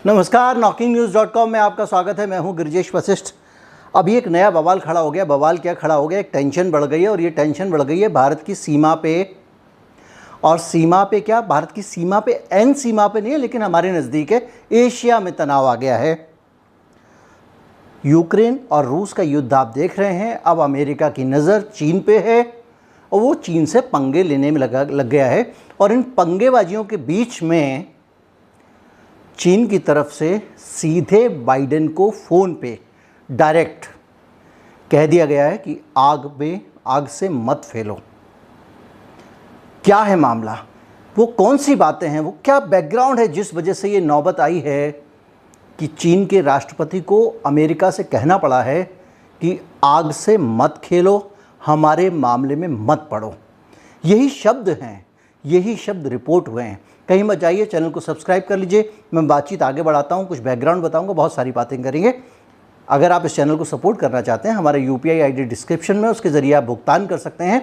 नमस्कार, knocking-news.com में आपका स्वागत है। मैं हूं गिरिजेश वशिष्ठ। अभी एक नया बवाल खड़ा हो गया। बवाल क्या खड़ा हो गया, एक टेंशन बढ़ गई है और ये टेंशन बढ़ गई है भारत की सीमा पे। और सीमा पे क्या, भारत की सीमा पे, एन सीमा पे नहीं है लेकिन हमारे नज़दीक है, एशिया में तनाव आ गया है। यूक्रेन और रूस का युद्ध आप देख रहे हैं। अब अमेरिका की नज़र चीन पे है और वो चीन से पंगे लेने में लग गया है। और इन पंगेबाजियों के बीच में चीन की तरफ से सीधे बाइडेन को फ़ोन पे डायरेक्ट कह दिया गया है कि आग से मत फैलो। क्या है मामला, वो कौन सी बातें हैं, वो क्या बैकग्राउंड है जिस वजह से ये नौबत आई है कि चीन के राष्ट्रपति को अमेरिका से कहना पड़ा है कि आग से मत खेलो, हमारे मामले में मत पड़ो। यही शब्द हैं, यही शब्द रिपोर्ट हुए हैं। कहीं मत जाइए, चैनल को सब्सक्राइब कर लीजिए। मैं बातचीत आगे बढ़ाता हूँ, कुछ बैकग्राउंड बताऊँगा, बहुत सारी बातें करेंगे। अगर आप इस चैनल को सपोर्ट करना चाहते हैं, हमारा UPI ID डिस्क्रिप्शन में, उसके ज़रिए आप भुगतान कर सकते हैं।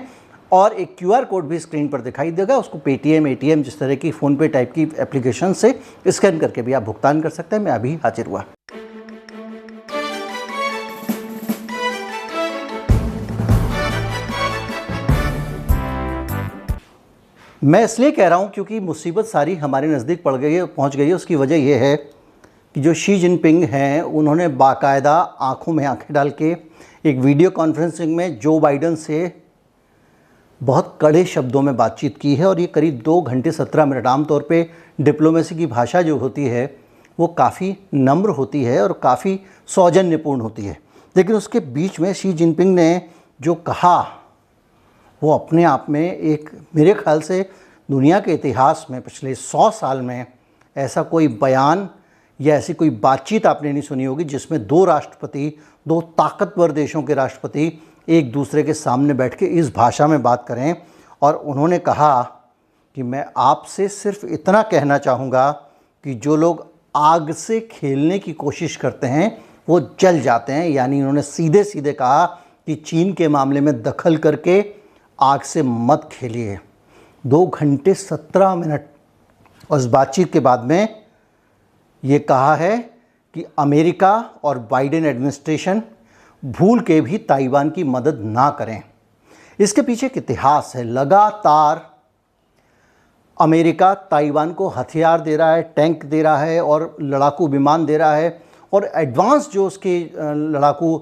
और एक QR कोड भी स्क्रीन पर दिखाई देगा, उसको पेटीएम, ATM जिस तरह की फ़ोनपे टाइप की एप्लीकेशन से स्कैन करके भी आप भुगतान कर सकते हैं। मैं अभी हाजिर हुआ। मैं इसलिए कह रहा हूँ क्योंकि मुसीबत सारी हमारे नज़दीक पहुँच गई है। उसकी वजह यह है कि जो शी जिनपिंग हैं, उन्होंने बाकायदा आंखों में आंखें डाल के एक वीडियो कॉन्फ्रेंसिंग में जो बाइडेन से बहुत कड़े शब्दों में बातचीत की है। और ये करीब 2 घंटे 17 मिनट। आमतौर पे डिप्लोमेसी की भाषा जो होती है वो काफ़ी नम्र होती है और काफ़ी सौजन्यपूर्ण होती है, लेकिन उसके बीच में शी जिनपिंग ने जो कहा वो अपने आप में एक, मेरे ख्याल से दुनिया के इतिहास में पिछले 100 साल में ऐसा कोई बयान या ऐसी कोई बातचीत आपने नहीं सुनी होगी जिसमें 2 राष्ट्रपति, 2 ताकतवर देशों के राष्ट्रपति एक दूसरे के सामने बैठ के इस भाषा में बात करें। और उन्होंने कहा कि मैं आपसे सिर्फ इतना कहना चाहूँगा कि जो लोग आग से खेलने की कोशिश करते हैं वो जल जाते हैं। यानी उन्होंने सीधे सीधे कहा कि चीन के मामले में दखल करके आग से मत खेलिए। 2 घंटे 17 मिनट उस बातचीत के बाद में ये कहा है कि अमेरिका और बाइडेन एडमिनिस्ट्रेशन भूल के भी ताइवान की मदद ना करें। इसके पीछे एक इतिहास है। लगातार अमेरिका ताइवान को हथियार दे रहा है, टैंक दे रहा है और लड़ाकू विमान दे रहा है। और एडवांस जो उसके लड़ाकू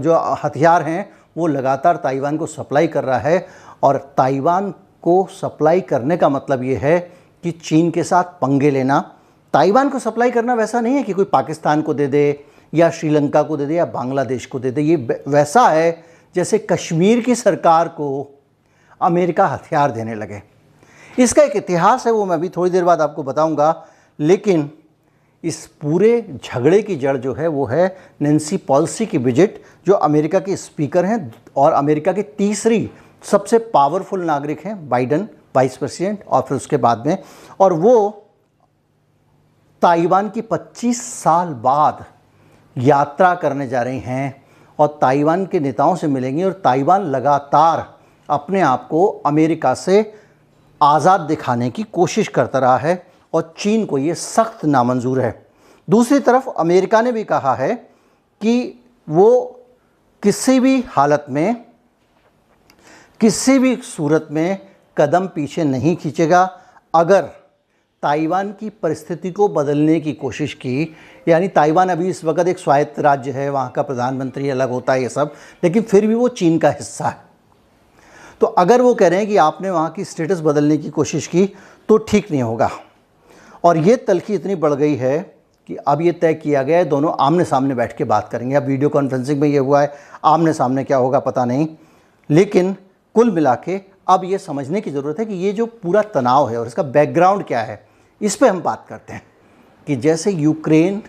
जो हथियार हैं वो लगातार ताइवान को सप्लाई कर रहा है। और ताइवान को सप्लाई करने का मतलब ये है कि चीन के साथ पंगे लेना। ताइवान को सप्लाई करना वैसा नहीं है कि कोई पाकिस्तान को दे दे या श्रीलंका को दे दे या बांग्लादेश को दे दे। ये वैसा है जैसे कश्मीर की सरकार को अमेरिका हथियार देने लगे। इसका एक इतिहास है, वो मैं अभी थोड़ी देर बाद आपको बताऊंगा। लेकिन इस पूरे झगड़े की जड़ जो है वो है नैन्सी पेलोसी की विजिट, जो अमेरिका के स्पीकर हैं और अमेरिका की तीसरी सबसे पावरफुल नागरिक हैं, बाइडेन वाइस प्रेसिडेंट और फिर उसके बाद में। और वो ताइवान की 25 साल बाद यात्रा करने जा रही हैं और ताइवान के नेताओं से मिलेंगी। और ताइवान लगातार अपने आप को अमेरिका से आज़ाद दिखाने की कोशिश करता रहा है और चीन को ये सख्त नामंजूर है। दूसरी तरफ अमेरिका ने भी कहा है कि वो किसी भी हालत में, किसी भी सूरत में कदम पीछे नहीं खींचेगा अगर ताइवान की परिस्थिति को बदलने की कोशिश की। यानी ताइवान अभी इस वक्त एक स्वायत्त राज्य है, वहाँ का प्रधानमंत्री अलग होता है ये सब, लेकिन फिर भी वो चीन का हिस्सा है। तो अगर वो कह रहे हैं कि आपने वहाँ की स्टेटस बदलने की कोशिश की तो ठीक नहीं होगा। और ये तल्खी इतनी बढ़ गई है कि अब ये तय किया गया है दोनों आमने सामने बैठ के बात करेंगे। अब वीडियो कॉन्फ्रेंसिंग में ये हुआ है, आमने सामने क्या होगा पता नहीं। लेकिन कुल मिला के अब ये समझने की ज़रूरत है कि ये जो पूरा तनाव है और इसका बैकग्राउंड क्या है, इस पे हम बात करते हैं। कि जैसे यूक्रेन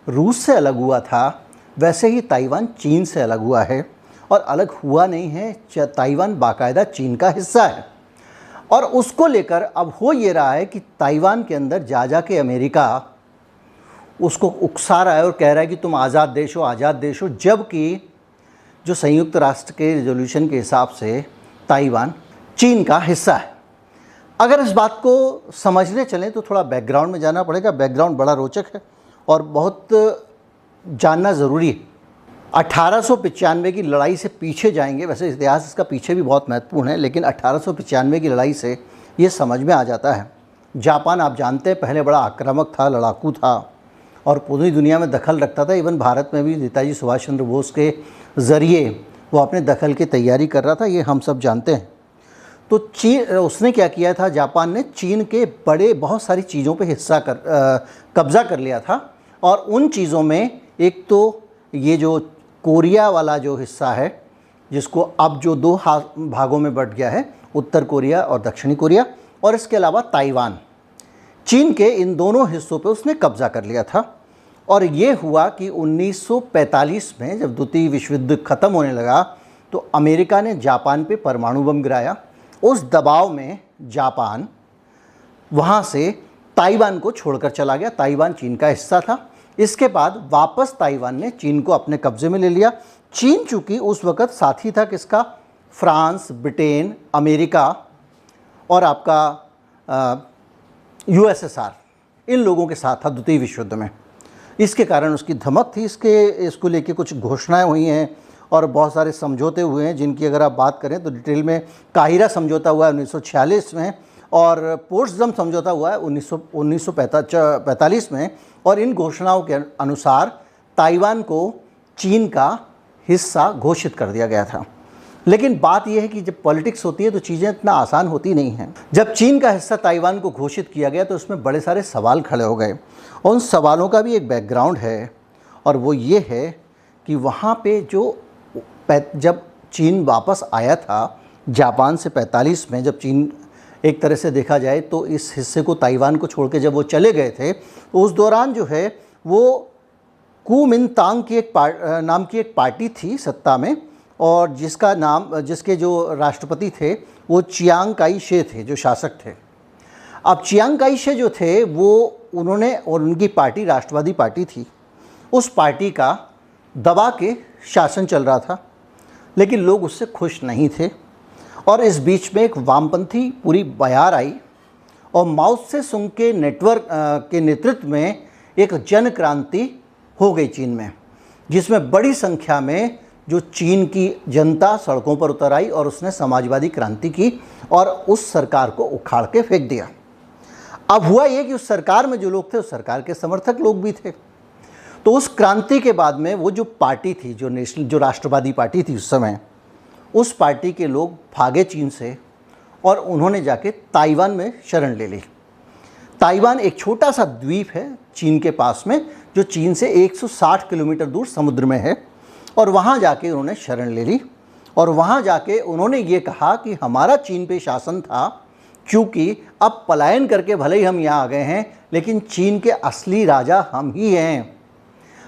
रूस से अलग हुआ था वैसे ही ताइवान चीन से अलग हुआ है। और अलग हुआ नहीं है, ताइवान बाकायदा चीन का हिस्सा है। और उसको लेकर अब हो ये रहा है कि ताइवान के अंदर जा के अमेरिका उसको उकसा रहा है और कह रहा है कि तुम आज़ाद देश हो, आज़ाद देश हो। जबकि जो संयुक्त राष्ट्र के रेजोल्यूशन के हिसाब से ताइवान चीन का हिस्सा है। अगर इस बात को समझने चलें तो थोड़ा बैकग्राउंड में जाना पड़ेगा। बैकग्राउंड बड़ा रोचक है और बहुत जानना ज़रूरी है। 1895 की लड़ाई से पीछे जाएंगे, वैसे इतिहास इसका पीछे भी बहुत महत्वपूर्ण है, लेकिन 1895 की लड़ाई से ये समझ में आ जाता है। जापान आप जानते हैं पहले बड़ा आक्रामक था, लड़ाकू था और पूरी दुनिया में दखल रखता था। इवन भारत में भी नेताजी सुभाष चंद्र बोस के ज़रिए वो अपने दखल की तैयारी कर रहा था, ये हम सब जानते हैं। तो चीन, उसने क्या किया था, जापान ने चीन के बड़े बहुत सारी चीज़ों पे कब्ज़ा कर लिया था। और उन चीज़ों में एक तो ये जो कोरिया वाला जो हिस्सा है, जिसको अब जो दो भागों में बंट गया है, उत्तर कोरिया और दक्षिणी कोरिया, और इसके अलावा ताइवान, चीन के इन दोनों हिस्सों पे उसने कब्ज़ा कर लिया था। और ये हुआ कि 1945 में जब द्वितीय विश्व युद्ध ख़त्म होने लगा तो अमेरिका ने जापान पे परमाणु बम गिराया। उस दबाव में जापान वहाँ से ताइवान को छोड़कर चला गया। ताइवान चीन का हिस्सा था। इसके बाद वापस ताइवान ने चीन को अपने कब्ज़े में ले लिया। चीन चूँकि उस वक़्त साथी था किसका, फ्रांस, ब्रिटेन, अमेरिका और आपका USSR, इन लोगों के साथ था द्वितीय विश्व युद्ध में। इसके कारण उसकी धमक थी। इसको लेके कुछ घोषणाएं हुई हैं और बहुत सारे समझौते हुए हैं, जिनकी अगर आप बात करें तो डिटेल में काहिरा समझौता हुआ है 1946 में और पोट्सडम समझौता हुआ है 1945 में। और इन घोषणाओं के अनुसार ताइवान को चीन का हिस्सा घोषित कर दिया गया था। लेकिन बात यह है कि जब पॉलिटिक्स होती है तो चीज़ें इतना आसान होती नहीं हैं। जब चीन का हिस्सा ताइवान को घोषित किया गया तो उसमें बड़े सारे सवाल खड़े हो गए और उन सवालों का भी एक बैकग्राउंड है और वो ये है कि वहाँ पे जब चीन वापस आया था जापान से 45 में, जब चीन एक तरह से देखा जाए तो इस हिस्से को, ताइवान को छोड़ के जब वो चले गए थे, तो उस दौरान जो है वो कुमिनतांग की नाम की एक पार्टी थी सत्ता में और जिसके जो राष्ट्रपति थे वो चियांग काई शे थे, जो शासक थे। अब चियांग काई शे जो थे वो और उनकी पार्टी राष्ट्रवादी पार्टी थी। उस पार्टी का दबा के शासन चल रहा था, लेकिन लोग उससे खुश नहीं थे। और इस बीच में एक वामपंथी पूरी बयार आई और माओ त्से तुंग के नेतृत्व में एक जन क्रांति हो गई चीन में, जिसमें बड़ी संख्या में जो चीन की जनता सड़कों पर उतर आई और उसने समाजवादी क्रांति की और उस सरकार को उखाड़ के फेंक दिया। अब हुआ ये कि उस सरकार में जो लोग थे उस सरकार के समर्थक लोग भी थे। तो उस क्रांति के बाद में वो जो पार्टी थी, जो राष्ट्रवादी पार्टी थी उस समय, उस पार्टी के लोग भागे चीन से और उन्होंने जाके ताइवान में शरण ले ली। ताइवान एक छोटा सा द्वीप है चीन के पास में, जो चीन से 160 किलोमीटर दूर समुद्र में है। और वहाँ जाके उन्होंने शरण ले ली और वहाँ जाके उन्होंने ये कहा कि हमारा चीन पे शासन था, क्योंकि अब पलायन करके भले ही हम यहाँ आ गए हैं, लेकिन चीन के असली राजा हम ही हैं।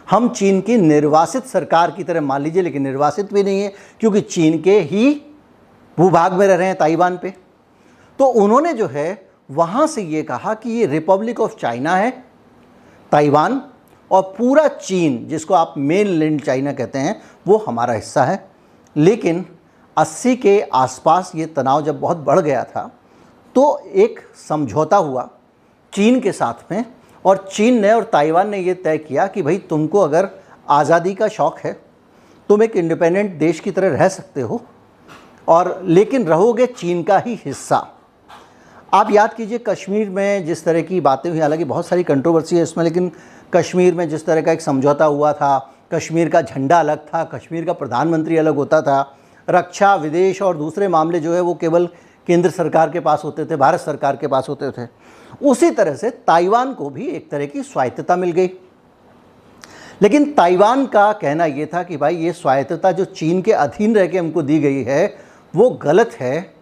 हम चीन की निर्वासित सरकार की तरह मान लीजिए, लेकिन निर्वासित भी नहीं है क्योंकि चीन के ही भूभाग में रह रहे हैं ताइवान पे। तो उन्होंने जो है वहाँ से ये कहा कि ये रिपब्लिक ऑफ चाइना है ताइवान, और पूरा चीन, जिसको आप मेन लैंड चाइना कहते हैं, वो हमारा हिस्सा है। लेकिन 80 के आसपास ये तनाव जब बहुत बढ़ गया था तो एक समझौता हुआ चीन के साथ में, और चीन ने और ताइवान ने ये तय किया कि भाई तुमको अगर आज़ादी का शौक़ है, तुम एक इंडिपेंडेंट देश की तरह रह सकते हो, और लेकिन रहोगे चीन का ही हिस्सा। आप याद कीजिए कश्मीर में जिस तरह की बातें हुई, हालांकि बहुत सारी कंट्रोवर्सी है इसमें, लेकिन कश्मीर में जिस तरह का एक समझौता हुआ था, कश्मीर का झंडा अलग था, कश्मीर का प्रधानमंत्री अलग होता था, रक्षा, विदेश और दूसरे मामले जो है वो केवल केंद्र सरकार के पास होते थे, भारत सरकार के पास होते थे। उसी तरह से ताइवान को भी एक तरह की स्वायत्तता मिल गई। लेकिन ताइवान का कहना ये था कि भाई ये स्वायत्तता जो चीन के अधीन रह के हमको दी गई है वो गलत है,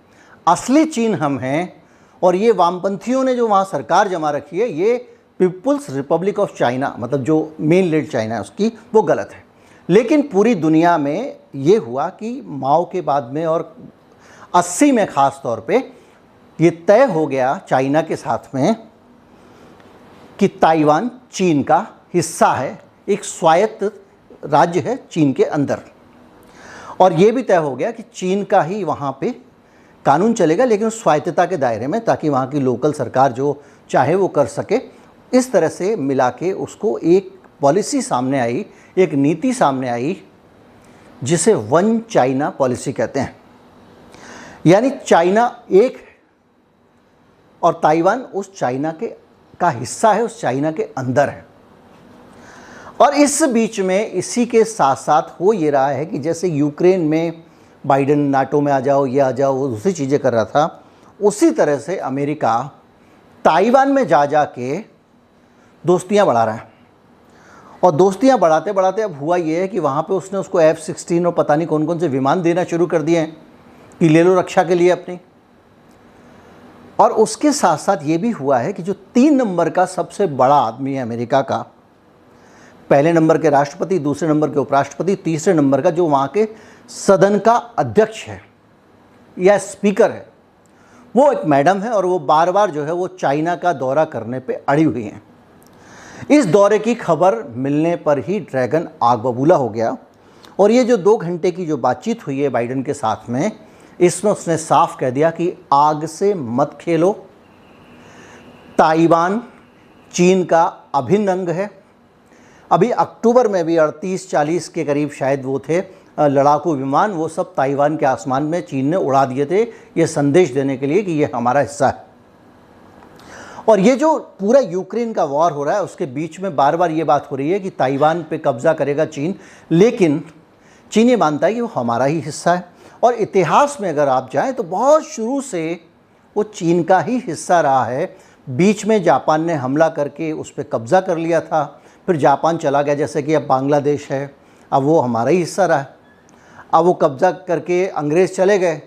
असली चीन हम हैं, और ये वामपंथियों ने जो वहाँ सरकार जमा रखी है, ये पीपुल्स रिपब्लिक ऑफ चाइना, मतलब जो मेन लैंड चाइना है उसकी, वो गलत है। लेकिन पूरी दुनिया में ये हुआ कि माओ के बाद में और 80 में ख़ास तौर पे ये तय हो गया चाइना के साथ में कि ताइवान चीन का हिस्सा है, एक स्वायत्त राज्य है चीन के अंदर। और ये भी तय हो गया कि चीन का ही वहाँ पे कानून चलेगा लेकिन स्वायत्तता के दायरे में, ताकि वहाँ की लोकल सरकार जो चाहे वो कर सके। इस तरह से मिला के उसको एक पॉलिसी सामने आई, एक नीति सामने आई, जिसे वन चाइना पॉलिसी कहते हैं। यानी चाइना एक है और ताइवान उस चाइना का हिस्सा है, उस चाइना के अंदर है। और इस बीच में इसी के साथ साथ हो ये रहा है कि जैसे यूक्रेन में बाइडेन नाटो में आ जाओ, ये आ जाओ, वो दूसरी चीज़ें कर रहा था, उसी तरह से अमेरिका ताइवान में जा के दोस्तियां बढ़ा रहा है। और दोस्तियां बढ़ाते बढ़ाते अब हुआ ये है कि वहाँ पे उसने उसको F-16 और पता नहीं कौन कौन से विमान देना शुरू कर दिए हैं कि ले लो रक्षा के लिए अपनी। और उसके साथ साथ ये भी हुआ है कि जो 3 नंबर का सबसे बड़ा आदमी है अमेरिका का, पहले नंबर के राष्ट्रपति, दूसरे नंबर के उपराष्ट्रपति, तीसरे नंबर का जो वहाँ के सदन का अध्यक्ष है या स्पीकर है, वो एक मैडम है। और वो बार बार जो है वो चाइना का दौरा करने पे अड़ी हुई हैं। इस दौरे की खबर मिलने पर ही ड्रैगन आग बबूला हो गया। और ये जो 2 घंटे की जो बातचीत हुई है बाइडेन के साथ में, इसमें उसने साफ कह दिया कि आग से मत खेलो, ताइवान चीन का अभिन्न अंग है। अभी अक्टूबर में भी 38-40 के करीब शायद वो थे लड़ाकू विमान, वो सब ताइवान के आसमान में चीन ने उड़ा दिए थे, ये संदेश देने के लिए कि ये हमारा हिस्सा है। और ये जो पूरा यूक्रेन का वॉर हो रहा है, उसके बीच में बार बार ये बात हो रही है कि ताइवान पे कब्जा करेगा चीन, लेकिन चीन ये मानता है कि वो हमारा ही हिस्सा है। और इतिहास में अगर आप जाएं तो बहुत शुरू से वो चीन का ही हिस्सा रहा है। बीच में जापान ने हमला करके उस पर कब्ज़ा कर लिया था, फिर जापान चला गया, जैसे कि अब बांग्लादेश है, अब वो हमारा ही हिस्सा रहा है। अब वो कब्ज़ा करके अंग्रेज़ चले गए,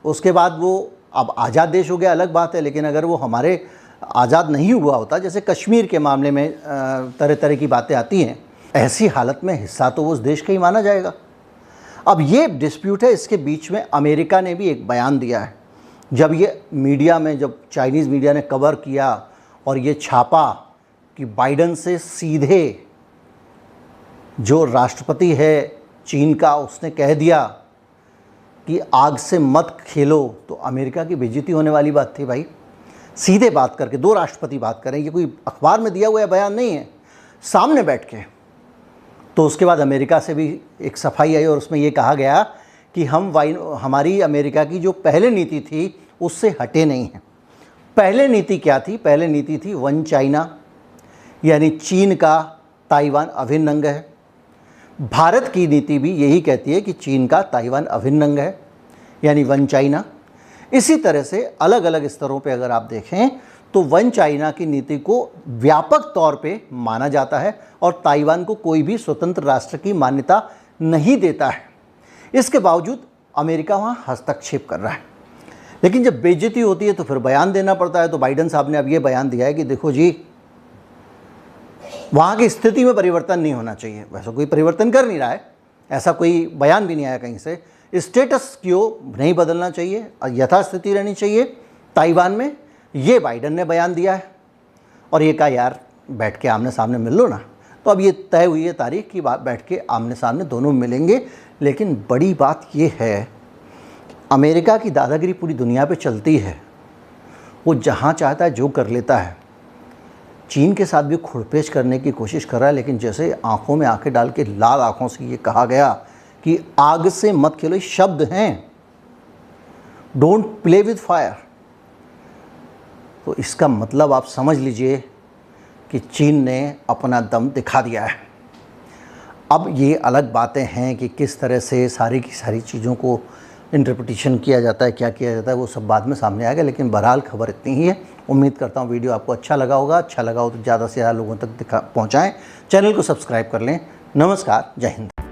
उसके बाद वो अब आज़ाद देश हो गया, अलग बात है। लेकिन अगर वो हमारे आज़ाद नहीं हुआ होता, जैसे कश्मीर के मामले में तरह तरह की बातें आती हैं, ऐसी हालत में हिस्सा तो वो उस देश का ही माना जाएगा। अब ये डिस्प्यूट है, इसके बीच में अमेरिका ने भी एक बयान दिया है। जब ये मीडिया में, जब चाइनीज़ मीडिया ने कवर किया और ये छापा कि बाइडेन से सीधे जो राष्ट्रपति है चीन का, उसने कह दिया कि आग से मत खेलो, तो अमेरिका की बेइज्जती होने वाली बात थी भाई। सीधे बात करके 2 राष्ट्रपति बात करें, ये कोई अखबार में दिया हुआ बयान नहीं है, सामने बैठ के। तो उसके बाद अमेरिका से भी एक सफाई आई और उसमें ये कहा गया कि हमारी अमेरिका की जो पहले नीति थी उससे हटे नहीं हैं। पहले नीति क्या थी? पहले नीति थी वन चाइना, यानी चीन का ताइवान अभिन्न अंग है। भारत की नीति भी यही कहती है कि चीन का ताइवान अभिन्न अंग है, यानी वन चाइना। इसी तरह से अलग अलग स्तरों पे अगर आप देखें तो वन चाइना की नीति को व्यापक तौर पे माना जाता है और ताइवान को कोई भी स्वतंत्र राष्ट्र की मान्यता नहीं देता है। इसके बावजूद अमेरिका वहाँ हस्तक्षेप कर रहा है। लेकिन जब बेइज्जती होती है तो फिर बयान देना पड़ता है। तो बाइडेन साहब ने अब ये बयान दिया है कि देखो जी, वहाँ की स्थिति में परिवर्तन नहीं होना चाहिए। वैसा कोई परिवर्तन कर नहीं रहा है, ऐसा कोई बयान भी नहीं आया कहीं से। स्टेटस क्यो नहीं बदलना चाहिए, यथास्थिति रहनी चाहिए ताइवान में, ये बाइडेन ने बयान दिया है। और ये कहा यार बैठ के आमने सामने मिल लो ना। तो अब ये तय हुई है तारीख की, बैठ के आमने सामने दोनों मिलेंगे। लेकिन बड़ी बात ये है, अमेरिका की दादागिरी पूरी दुनिया पे चलती है, वो जहाँ चाहता है जो कर लेता है। चीन के साथ भी खुड़पेश करने की कोशिश कर रहा है, लेकिन जैसे आंखों में आंखें डाल के लाल आंखों से ये कहा गया कि आग से मत खेलो, ये शब्द हैं, डोंट प्ले विद फायर, तो इसका मतलब आप समझ लीजिए कि चीन ने अपना दम दिखा दिया है। अब ये अलग बातें हैं कि किस तरह से सारी की सारी चीज़ों को इंटरप्रिटेशन किया जाता है, क्या किया जाता है, वो सब बाद में सामने आएगा। लेकिन बहरहाल खबर इतनी ही है। उम्मीद करता हूँ वीडियो आपको अच्छा लगा होगा। अच्छा लगा हो तो ज़्यादा से ज़्यादा लोगों तक पहुँचाएँ। चैनल को सब्सक्राइब कर लें। नमस्कार, जय हिंद।